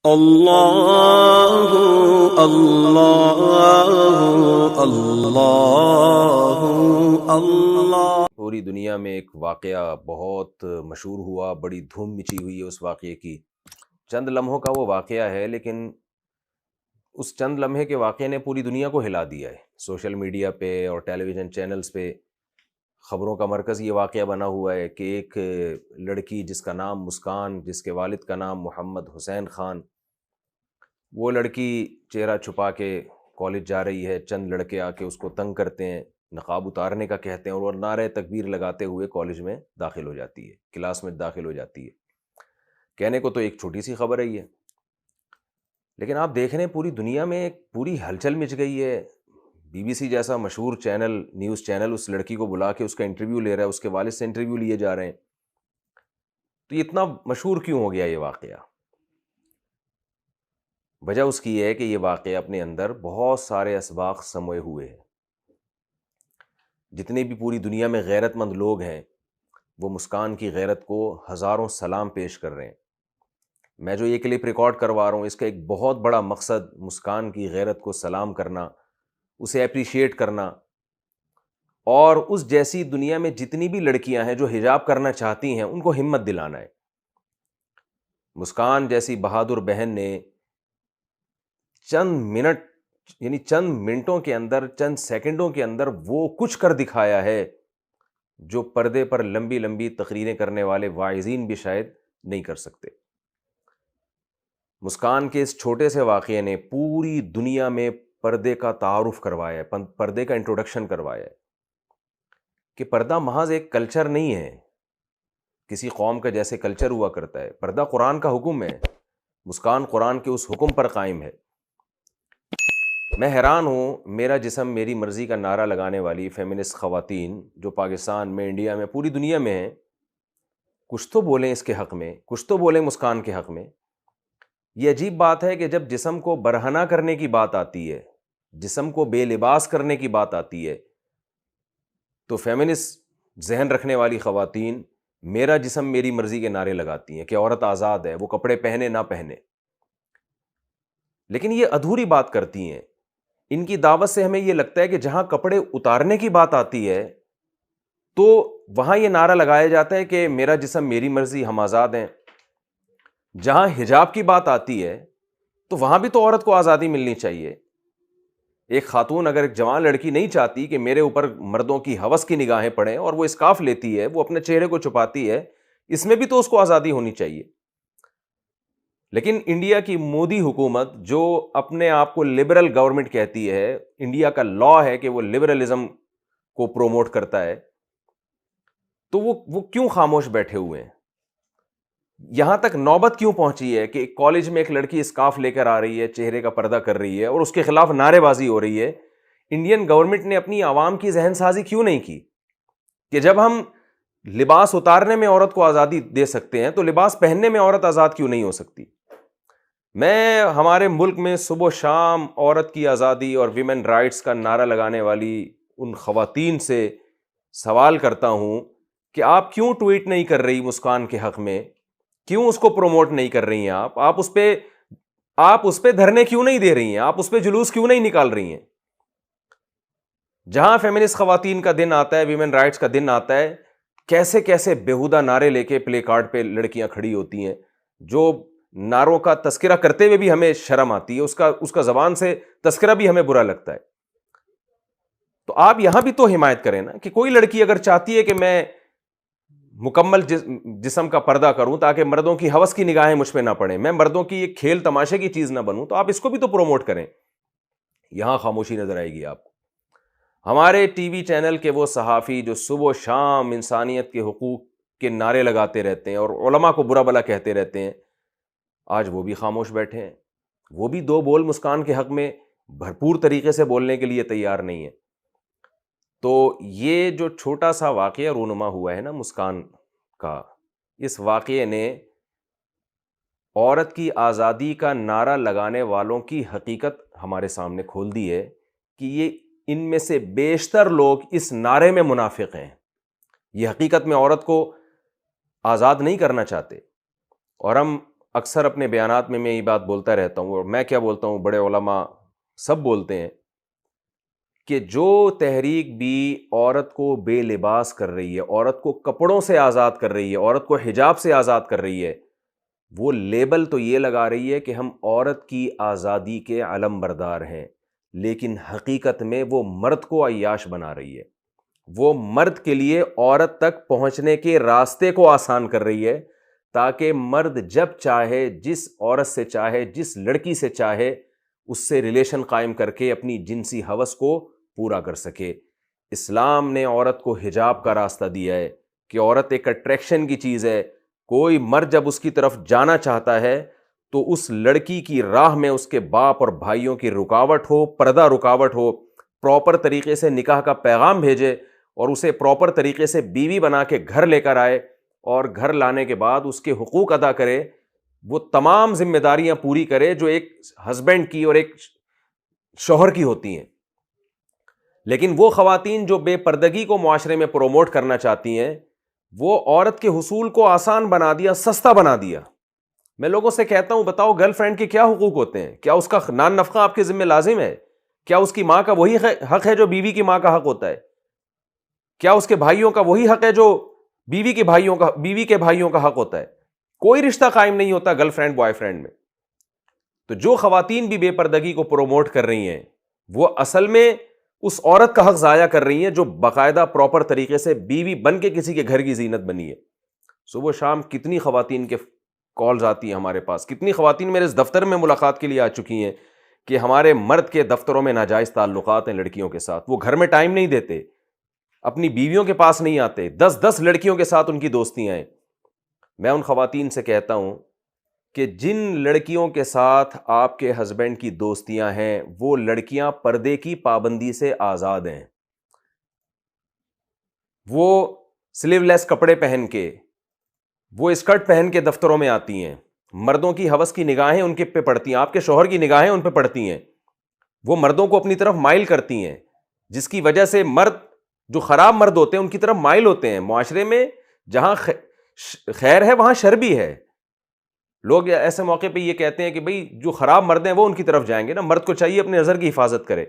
اللہ اللہ اللہ اللہ۔ پوری دنیا میں ایک واقعہ بہت مشہور ہوا، بڑی دھوم مچی ہوئی ہے اس واقعے کی۔ چند لمحوں کا وہ واقعہ ہے، لیکن اس چند لمحے کے واقعے نے پوری دنیا کو ہلا دیا ہے۔ سوشل میڈیا پہ اور ٹیلی ویژن چینلز پہ خبروں کا مرکز یہ واقعہ بنا ہوا ہے کہ ایک لڑکی جس کا نام مسکان، جس کے والد کا نام محمد حسین خان، وہ لڑکی چہرہ چھپا کے کالج جا رہی ہے۔ چند لڑکے آ کے اس کو تنگ کرتے ہیں، نقاب اتارنے کا کہتے ہیں، اور نعرہ تکبیر لگاتے ہوئے کالج میں داخل ہو جاتی ہے، کلاس میں داخل ہو جاتی ہے۔ کہنے کو تو ایک چھوٹی سی خبر ہے یہ، لیکن آپ دیکھ رہے ہیں پوری دنیا میں ایک پوری ہلچل مچ گئی ہے۔ بی بی سی جیسا مشہور چینل، نیوز چینل، اس لڑکی کو بلا کے اس کا انٹرویو لے رہا ہے، اس کے والد سے انٹرویو لیے جا رہے ہیں۔ تو یہ اتنا مشہور کیوں ہو گیا یہ واقعہ؟ وجہ اس کی ہے کہ یہ واقعہ اپنے اندر بہت سارے اسباق سموئے ہوئے ہیں۔ جتنے بھی پوری دنیا میں غیرت مند لوگ ہیں، وہ مسکان کی غیرت کو ہزاروں سلام پیش کر رہے ہیں۔ میں جو یہ کلپ ریکارڈ کروا رہا ہوں، اس کا ایک بہت بڑا مقصد مسکان کی غیرت کو سلام کرنا، اسے اپریشیٹ کرنا، اور اس جیسی دنیا میں جتنی بھی لڑکیاں ہیں جو حجاب کرنا چاہتی ہیں ان کو ہمت دلانا ہے۔ مسکان جیسی بہادر بہن نے چند منٹوں کے اندر، چند سیکنڈوں کے اندر وہ کچھ کر دکھایا ہے جو پردے پر لمبی لمبی تقریریں کرنے والے واعظین بھی شاید نہیں کر سکتے۔ مسکان کے اس چھوٹے سے واقعے نے پوری دنیا میں پردے کا تعارف کروایا ہے، پردے کا انٹروڈکشن کروایا ہے کہ پردہ محض ایک کلچر نہیں ہے، کسی قوم کا جیسے کلچر ہوا کرتا ہے۔ پردہ قرآن کا حکم ہے، مسکان قرآن کے اس حکم پر قائم ہے۔ میں حیران ہوں، میرا جسم میری مرضی کا نعرہ لگانے والی فیمنسٹ خواتین جو پاکستان میں، انڈیا میں، پوری دنیا میں ہیں، کچھ تو بولیں اس کے حق میں، کچھ تو بولیں مسکان کے حق میں۔ یہ عجیب بات ہے کہ جب جسم کو برہنہ کرنے کی بات آتی ہے، جسم کو بے لباس کرنے کی بات آتی ہے، تو فیمنسٹ ذہن رکھنے والی خواتین میرا جسم میری مرضی کے نعرے لگاتی ہیں کہ عورت آزاد ہے، وہ کپڑے پہنے نہ پہنے۔ لیکن یہ ادھوری بات کرتی ہیں۔ ان کی دعوت سے ہمیں یہ لگتا ہے کہ جہاں کپڑے اتارنے کی بات آتی ہے تو وہاں یہ نعرہ لگایا جاتا ہے کہ میرا جسم میری مرضی، ہم آزاد ہیں۔ جہاں حجاب کی بات آتی ہے تو وہاں بھی تو عورت کو آزادی ملنی چاہیے۔ ایک خاتون، اگر ایک جوان لڑکی نہیں چاہتی کہ میرے اوپر مردوں کی ہوس کی نگاہیں پڑیں اور وہ اسکارف لیتی ہے، وہ اپنے چہرے کو چھپاتی ہے، اس میں بھی تو اس کو آزادی ہونی چاہیے۔ لیکن انڈیا کی مودی حکومت جو اپنے آپ کو لبرل گورنمنٹ کہتی ہے، انڈیا کا لا ہے کہ وہ لبرلزم کو پروموٹ کرتا ہے، تو وہ کیوں خاموش بیٹھے ہوئے ہیں؟ یہاں تک نوبت کیوں پہنچی ہے کہ کالج میں ایک لڑکی اسکارف لے کر آ رہی ہے، چہرے کا پردہ کر رہی ہے اور اس کے خلاف نعرے بازی ہو رہی ہے؟ انڈین گورنمنٹ نے اپنی عوام کی ذہن سازی کیوں نہیں کی کہ جب ہم لباس اتارنے میں عورت کو آزادی دے سکتے ہیں تو لباس پہننے میں عورت آزاد کیوں نہیں ہو سکتی؟ میں ہمارے ملک میں صبح و شام عورت کی آزادی اور ویمن رائٹس کا نعرہ لگانے والی ان خواتین سے سوال کرتا ہوں کہ آپ کیوں ٹویٹ نہیں کر رہی مسکان کے حق میں؟ کیوں اس کو پروموٹ نہیں کر رہی ہیں؟ آپ اس پہ دھرنے کیوں نہیں دے رہی ہیں؟ آپ اس پہ جلوس کیوں نہیں نکال رہی ہیں؟ جہاں فیمنسٹ خواتین کا دن آتا ہے، ویمن رائٹس کا دن آتا ہے، کیسے کیسے بیہودہ نعرے لے کے پلے کارڈ پہ لڑکیاں کھڑی ہوتی ہیں، جو نعروں کا تذکرہ کرتے ہوئے بھی ہمیں شرم آتی ہے، اس کا زبان سے تذکرہ بھی ہمیں برا لگتا ہے۔ تو آپ یہاں بھی تو حمایت کریں نا کہ کوئی لڑکی اگر چاہتی ہے کہ میں مکمل جسم کا پردہ کروں تاکہ مردوں کی ہوس کی نگاہیں مجھ پہ نہ پڑیں، میں مردوں کی ایک کھیل تماشے کی چیز نہ بنوں، تو آپ اس کو بھی تو پروموٹ کریں۔ یہاں خاموشی نظر آئے گی آپ کو۔ ہمارے ٹی وی چینل کے وہ صحافی جو صبح و شام انسانیت کے حقوق کے نعرے لگاتے رہتے ہیں اور علماء کو برا بھلا کہتے رہتے ہیں، آج وہ بھی خاموش بیٹھے ہیں۔ وہ بھی دو بول مسکان کے حق میں بھرپور طریقے سے بولنے کے لیے تیار نہیں ہے۔ تو یہ جو چھوٹا سا واقعہ رونما ہوا ہے نا مسکان کا، اس واقعے نے عورت کی آزادی کا نعرہ لگانے والوں کی حقیقت ہمارے سامنے کھول دی ہے کہ یہ ان میں سے بیشتر لوگ اس نعرے میں منافق ہیں۔ یہ حقیقت میں عورت کو آزاد نہیں کرنا چاہتے، اور ہم اکثر اپنے بیانات میں یہ بات بولتا رہتا ہوں، اور میں کیا بولتا ہوں، بڑے علماء سب بولتے ہیں کہ جو تحریک بھی عورت کو بے لباس کر رہی ہے، عورت کو کپڑوں سے آزاد کر رہی ہے، عورت کو حجاب سے آزاد کر رہی ہے، وہ لیبل تو یہ لگا رہی ہے کہ ہم عورت کی آزادی کے علم بردار ہیں، لیکن حقیقت میں وہ مرد کو عیاش بنا رہی ہے، وہ مرد کے لیے عورت تک پہنچنے کے راستے کو آسان کر رہی ہے، تاکہ مرد جب چاہے، جس عورت سے چاہے، جس لڑکی سے چاہے، اس سے ریلیشن قائم کر کے اپنی جنسی ہوس کو پورا کر سکے۔ اسلام نے عورت کو حجاب کا راستہ دیا ہے کہ عورت ایک اٹریکشن کی چیز ہے، کوئی مرد جب اس کی طرف جانا چاہتا ہے تو اس لڑکی کی راہ میں اس کے باپ اور بھائیوں کی رکاوٹ ہو، پردہ رکاوٹ ہو، پراپر طریقے سے نکاح کا پیغام بھیجے اور اسے پراپر طریقے سے بیوی بنا کے گھر لے کر آئے، اور گھر لانے کے بعد اس کے حقوق ادا کرے، وہ تمام ذمہ داریاں پوری کرے جو ایک ہسبینڈ کی اور ایک شوہر کی ہوتی ہیں۔ لیکن وہ خواتین جو بے پردگی کو معاشرے میں پروموٹ کرنا چاہتی ہیں، وہ عورت کے حصول کو آسان بنا دیا، سستا بنا دیا۔ میں لوگوں سے کہتا ہوں، بتاؤ گرل فرینڈ کے کیا حقوق ہوتے ہیں؟ کیا اس کا نان نفقہ آپ کے ذمہ لازم ہے؟ کیا اس کی ماں کا وہی حق ہے جو بیوی کی ماں کا حق ہوتا ہے؟ کیا اس کے بھائیوں کا وہی حق ہے جو بیوی کے بھائیوں کا حق ہوتا ہے؟ کوئی رشتہ قائم نہیں ہوتا گرل فرینڈ بوائے فرینڈ میں۔ تو جو خواتین بھی بے پردگی کو پروموٹ کر رہی ہیں، وہ اصل میں اس عورت کا حق ضائع کر رہی ہیں جو باقاعدہ پراپر طریقے سے بیوی بن کے کسی کے گھر کی زینت بنی ہے۔ صبح شام کتنی خواتین کے کالز آتی ہیں ہمارے پاس، کتنی خواتین میرے اس دفتر میں ملاقات کے لیے آ چکی ہیں کہ ہمارے مرد کے دفتروں میں ناجائز تعلقات ہیں لڑکیوں کے ساتھ، وہ گھر میں ٹائم نہیں دیتے، اپنی بیویوں کے پاس نہیں آتے، 10 لڑکیوں کے ساتھ ان کی دوستیاں ہیں۔ میں ان خواتین سے کہتا ہوں کہ جن لڑکیوں کے ساتھ آپ کے ہسبینڈ کی دوستیاں ہیں، وہ لڑکیاں پردے کی پابندی سے آزاد ہیں، وہ سلیو لیس کپڑے پہن کے، وہ اسکرٹ پہن کے دفتروں میں آتی ہیں، مردوں کی ہوس کی نگاہیں ان کے پہ پڑتی ہیں، آپ کے شوہر کی نگاہیں ان پہ پڑتی ہیں، وہ مردوں کو اپنی طرف مائل کرتی ہیں، جس کی وجہ سے مرد جو خراب مرد ہوتے ہیں ان کی طرف مائل ہوتے ہیں۔ معاشرے میں جہاں خیر ہے وہاں شر بھی ہے۔ لوگ ایسے موقع پہ یہ کہتے ہیں کہ بھئی جو خراب مرد ہیں وہ ان کی طرف جائیں گے نا، مرد کو چاہیے اپنی نظر کی حفاظت کرے۔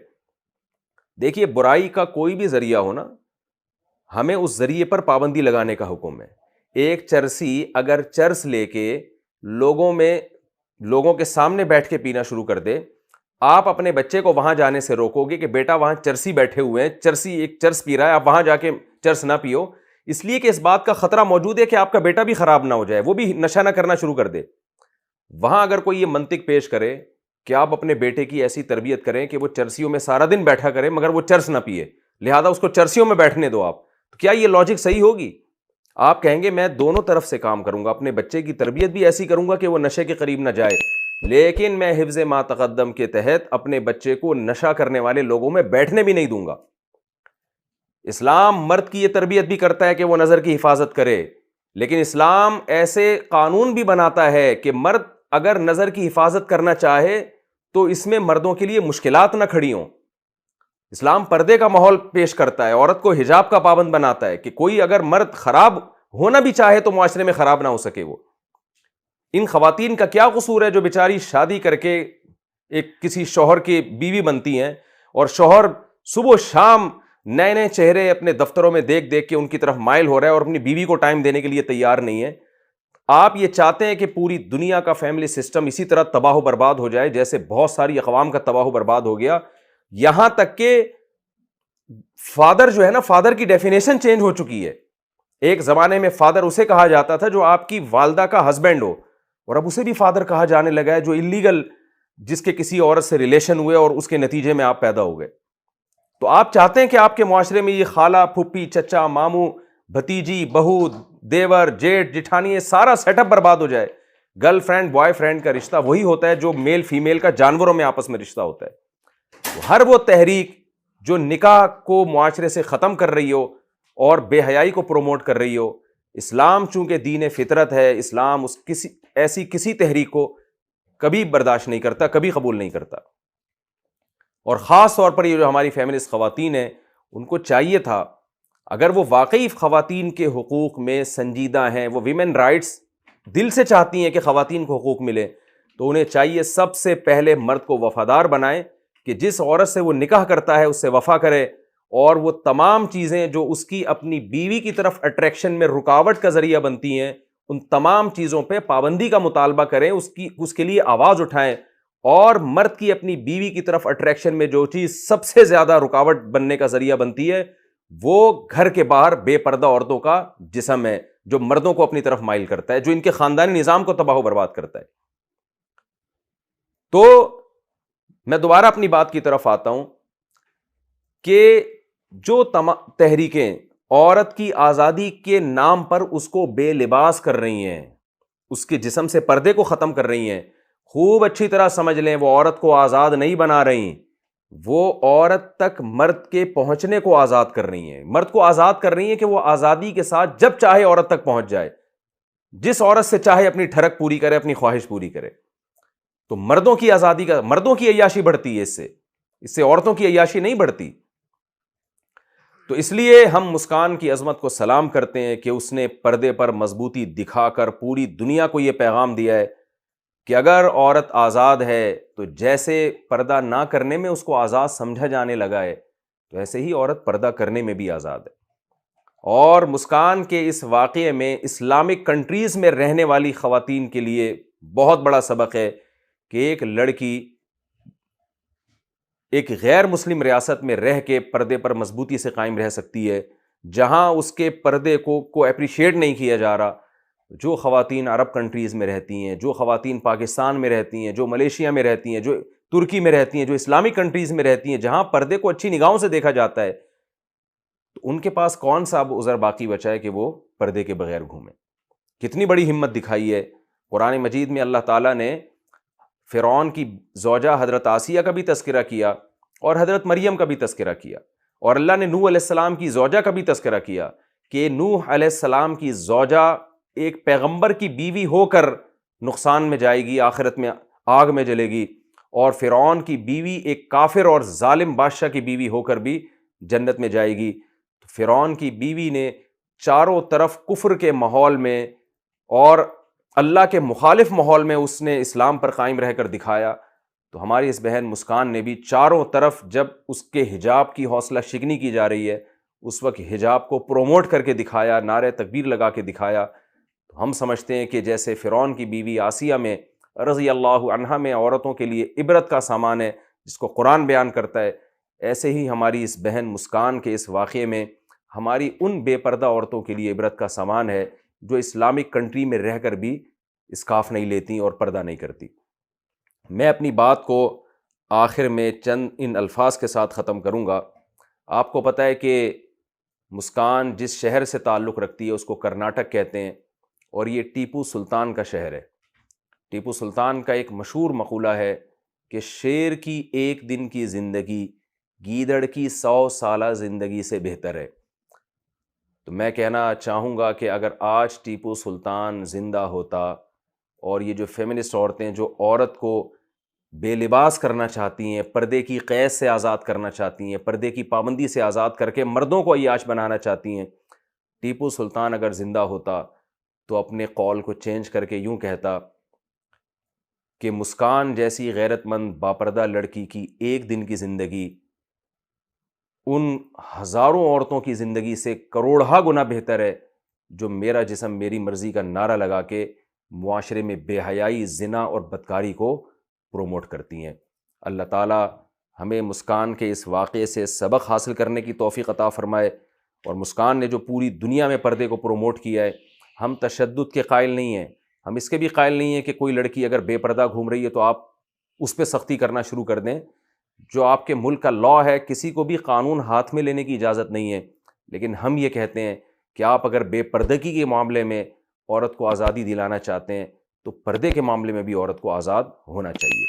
دیکھیے، برائی کا کوئی بھی ذریعہ ہو نا، ہمیں اس ذریعے پر پابندی لگانے کا حکم ہے۔ ایک چرسی اگر چرس لے کے لوگوں کے سامنے بیٹھ کے پینا شروع کر دے، آپ اپنے بچے کو وہاں جانے سے روکو گے کہ بیٹا وہاں چرسی بیٹھے ہوئے ہیں، چرسی ایک چرس پی رہا ہے، آپ وہاں جا کے چرس نہ پیو، اس لیے کہ اس بات کا خطرہ موجود ہے کہ آپ کا بیٹا بھی خراب نہ ہو جائے، وہ بھی نشہ نہ کرنا شروع کر دے۔ وہاں اگر کوئی یہ منطق پیش کرے کہ آپ اپنے بیٹے کی ایسی تربیت کریں کہ وہ چرسیوں میں سارا دن بیٹھا کرے مگر وہ چرس نہ پیے، لہذا اس کو چرسیوں میں بیٹھنے دو آپ، تو کیا یہ لاجک صحیح ہوگی؟ آپ کہیں گے میں دونوں طرف سے کام کروں گا، اپنے بچے کی تربیت بھی ایسی کروں گا کہ وہ نشے کے قریب نہ جائے، لیکن میں حفظ ما تقدم کے تحت اپنے بچے کو نشہ کرنے والے لوگوں میں بیٹھنے بھی نہیں دوں گا۔ اسلام مرد کی یہ تربیت بھی کرتا ہے کہ وہ نظر کی حفاظت کرے، لیکن اسلام ایسے قانون بھی بناتا ہے کہ مرد اگر نظر کی حفاظت کرنا چاہے تو اس میں مردوں کے لیے مشکلات نہ کھڑی ہوں۔ اسلام پردے کا ماحول پیش کرتا ہے، عورت کو حجاب کا پابند بناتا ہے کہ کوئی اگر مرد خراب ہونا بھی چاہے تو معاشرے میں خراب نہ ہو سکے۔ وہ ان خواتین کا کیا قصور ہے جو بیچاری شادی کر کے ایک کسی شوہر کی بیوی بنتی ہیں، اور شوہر صبح و شام نئے نئے چہرے اپنے دفتروں میں دیکھ دیکھ کے ان کی طرف مائل ہو رہا ہے اور اپنی بیوی کو ٹائم دینے کے لیے تیار نہیں ہے۔ آپ یہ چاہتے ہیں کہ پوری دنیا کا فیملی سسٹم اسی طرح تباہ و برباد ہو جائے جیسے بہت ساری اقوام کا تباہ و برباد ہو گیا، یہاں تک کہ فادر جو ہے نا، فادر کی ڈیفینیشن چینج ہو چکی ہے۔ ایک زمانے میں فادر اسے کہا جاتا تھا جو آپ کی والدہ کا ہسبینڈ ہو، اور اب اسے بھی فادر کہا جانے لگا ہے جو اللیگل، جس کے کسی عورت سے ریلیشن ہوئے اور اس کے نتیجے میں آپ پیدا ہو گئے۔ تو آپ چاہتے ہیں کہ آپ کے معاشرے میں یہ خالہ، پھپھی، چچا، ماموں، بھتیجی، بہو، دیور، جیٹھ، جٹھانی، یہ سارا سیٹ اپ برباد ہو جائے۔ گرل فرینڈ بوائے فرینڈ کا رشتہ وہی ہوتا ہے جو میل فیمیل کا جانوروں میں آپس میں رشتہ ہوتا ہے۔ تو ہر وہ تحریک جو نکاح کو معاشرے سے ختم کر رہی ہو اور بے حیائی کو پروموٹ کر رہی ہو، اسلام چونکہ دین فطرت ہے، اسلام ایسی کسی تحریک کو کبھی برداشت نہیں کرتا، کبھی قبول نہیں کرتا۔ اور خاص طور پر یہ جو ہماری فیمنسٹ خواتین ہیں، ان کو چاہیے تھا اگر وہ واقعی خواتین کے حقوق میں سنجیدہ ہیں، وہ ویمن رائٹس دل سے چاہتی ہیں کہ خواتین کو حقوق ملے تو انہیں چاہیے سب سے پہلے مرد کو وفادار بنائیں کہ جس عورت سے وہ نکاح کرتا ہے اس سے وفا کرے، اور وہ تمام چیزیں جو اس کی اپنی بیوی کی طرف اٹریکشن میں رکاوٹ کا ذریعہ بنتی ہیں ان تمام چیزوں پہ پابندی کا مطالبہ کریں، اس کے لیے آواز اٹھائیں، اور مرد کی اپنی بیوی کی طرف اٹریکشن میں جو چیز سب سے زیادہ رکاوٹ بننے کا ذریعہ بنتی ہے وہ گھر کے باہر بے پردہ عورتوں کا جسم ہے، جو مردوں کو اپنی طرف مائل کرتا ہے، جو ان کے خاندانی نظام کو تباہ و برباد کرتا ہے۔ تو میں دوبارہ اپنی بات کی طرف آتا ہوں کہ جو تحریکیں عورت کی آزادی کے نام پر اس کو بے لباس کر رہی ہیں، اس کے جسم سے پردے کو ختم کر رہی ہیں، خوب اچھی طرح سمجھ لیں وہ عورت کو آزاد نہیں بنا رہی، وہ عورت تک مرد کے پہنچنے کو آزاد کر رہی ہیں، مرد کو آزاد کر رہی ہیں کہ وہ آزادی کے ساتھ جب چاہے عورت تک پہنچ جائے، جس عورت سے چاہے اپنی ٹھڑک پوری کرے، اپنی خواہش پوری کرے۔ تو مردوں کی آزادی کا، مردوں کی عیاشی بڑھتی ہے، اس سے عورتوں کی عیاشی نہیں بڑھتی۔ تو اس لیے ہم مسکان کی عظمت کو سلام کرتے ہیں کہ اس نے پردے پر مضبوطی دکھا کر پوری دنیا کو یہ پیغام دیا ہے کہ اگر عورت آزاد ہے تو جیسے پردہ نہ کرنے میں اس کو آزاد سمجھا جانے لگا ہے تو ایسے ہی عورت پردہ کرنے میں بھی آزاد ہے۔ اور مسکان کے اس واقعے میں اسلامک کنٹریز میں رہنے والی خواتین کے لیے بہت بڑا سبق ہے کہ ایک لڑکی ایک غیر مسلم ریاست میں رہ کے پردے پر مضبوطی سے قائم رہ سکتی ہے، جہاں اس کے پردے کو اپریشیٹ نہیں کیا جا رہا۔ جو خواتین عرب کنٹریز میں رہتی ہیں، جو خواتین پاکستان میں رہتی ہیں، جو ملیشیا میں رہتی ہیں، جو ترکی میں رہتی ہیں، جو اسلامک کنٹریز میں رہتی ہیں، جہاں پردے کو اچھی نگاہوں سے دیکھا جاتا ہے، تو ان کے پاس کون سا اب عذر باقی بچا ہے کہ وہ پردے کے بغیر گھومیں؟ کتنی بڑی ہمت دکھائی ہے۔ قرآن مجید میں اللہ تعالیٰ نے فرعون کی زوجہ حضرت آسیہ کا بھی تذکرہ کیا اور حضرت مریم کا بھی تذکرہ کیا، اور اللہ نے نوح علیہ السلام کی زوجہ کا بھی تذکرہ کیا کہ نوح علیہ السلام کی زوجہ ایک پیغمبر کی بیوی ہو کر نقصان میں جائے گی، آخرت میں آگ میں جلے گی، اور فرعون کی بیوی ایک کافر اور ظالم بادشاہ کی بیوی ہو کر بھی جنت میں جائے گی۔ تو فرعون کی بیوی نے چاروں طرف کفر کے ماحول میں اور اللہ کے مخالف ماحول میں اس نے اسلام پر قائم رہ کر دکھایا۔ تو ہماری اس بہن مسکان نے بھی چاروں طرف جب اس کے حجاب کی حوصلہ شکنی کی جا رہی ہے اس وقت حجاب کو پروموٹ کر کے دکھایا، نعرہ تکبیر لگا کے دکھایا۔ تو ہم سمجھتے ہیں کہ جیسے فرعون کی بیوی آسیہ میں رضی اللہ عنہا میں عورتوں کے لیے عبرت کا سامان ہے جس کو قرآن بیان کرتا ہے، ایسے ہی ہماری اس بہن مسکان کے اس واقعے میں ہماری ان بے پردہ عورتوں کے لیے عبرت کا سامان ہے جو اسلامک کنٹری میں رہ کر بھی اسکارف نہیں لیتی اور پردہ نہیں کرتی۔ میں اپنی بات کو آخر میں چند ان الفاظ کے ساتھ ختم کروں گا۔ آپ کو پتہ ہے کہ مسکان جس شہر سے تعلق رکھتی ہے اس کو کرناٹک کہتے ہیں، اور یہ ٹیپو سلطان کا شہر ہے۔ ٹیپو سلطان کا ایک مشہور مقولہ ہے کہ شیر کی ایک دن کی زندگی گیدڑ کی 100 سالہ زندگی سے بہتر ہے۔ تو میں کہنا چاہوں گا کہ اگر آج ٹیپو سلطان زندہ ہوتا اور یہ جو فیمنسٹ عورتیں جو عورت کو بے لباس کرنا چاہتی ہیں، پردے کی قید سے آزاد کرنا چاہتی ہیں، پردے کی پابندی سے آزاد کر کے مردوں کو عیاش بنانا چاہتی ہیں، ٹیپو سلطان اگر زندہ ہوتا تو اپنے قول کو چینج کر کے یوں کہتا کہ مسکان جیسی غیرت مند باپردہ لڑکی کی ایک دن کی زندگی ان ہزاروں عورتوں کی زندگی سے کروڑہا گنا بہتر ہے جو میرا جسم میری مرضی کا نعرہ لگا کے معاشرے میں بے حیائی، زنا اور بدکاری کو پروموٹ کرتی ہیں۔ اللہ تعالیٰ ہمیں مسکان کے اس واقعے سے سبق حاصل کرنے کی توفیق عطا فرمائے، اور مسکان نے جو پوری دنیا میں پردے کو پروموٹ کیا ہے، ہم تشدد کے قائل نہیں ہیں، ہم اس کے بھی قائل نہیں ہیں کہ کوئی لڑکی اگر بے پردہ گھوم رہی ہے تو آپ اس پہ سختی کرنا شروع کر دیں۔ جو آپ کے ملک کا لاء ہے، کسی کو بھی قانون ہاتھ میں لینے کی اجازت نہیں ہے، لیکن ہم یہ کہتے ہیں کہ آپ اگر بے پردگی کے معاملے میں عورت کو آزادی دلانا چاہتے ہیں تو پردے کے معاملے میں بھی عورت کو آزاد ہونا چاہیے۔